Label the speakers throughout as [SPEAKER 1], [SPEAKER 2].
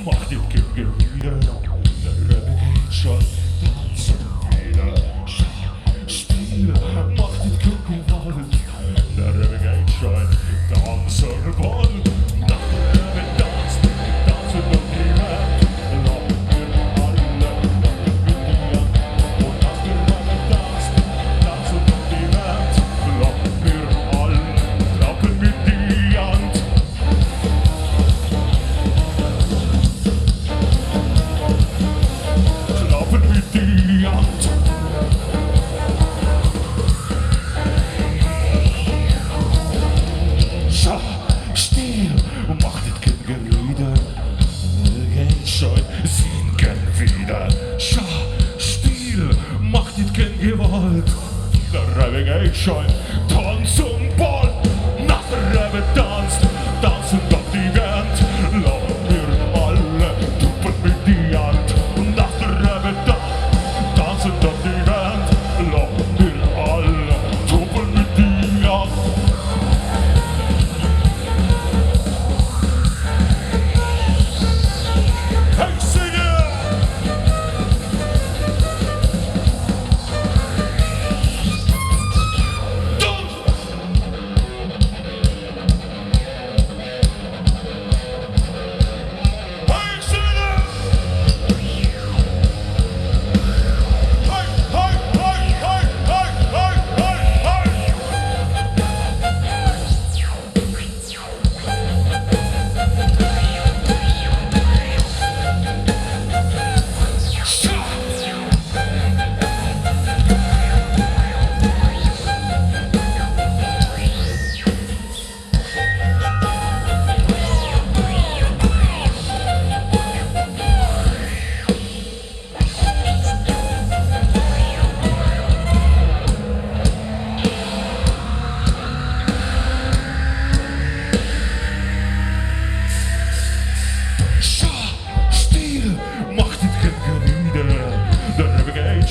[SPEAKER 1] macht den Gürtel wieder, der Rebbe geht schon, tanzen wieder, Spiele, macht den Gürtel wollen, der Rebbe geht schon, tanzen wollen, nach der Rebbe tanzt, tanzen um die Welt, lachen wir alle, lachen wir die Hand, und nach der Rebbe tanzt, tanzen um die Welt, lachen wir alle, lachen wir die Hand. Schau, still und mach nicht kein Gerüder. Geht schon, singen wieder. Schau, still, mach nicht kein Gewalt. Der Rebbe geht schon, tanz und Ball. Nach der Rebbe tanzt, tanzen doch die Welt. Lachen wir alle, tupfen mit die Hand. Und nach der Rebbe tanzt, tanzen doch die Welt. Lachen wir alle, tupfen mit die Hand. Hey, Singer!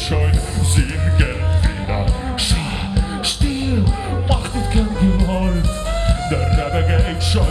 [SPEAKER 1] Schon singen wieder. Schau, still, macht nicht kein Gewalt. Der Rebbe geht schon.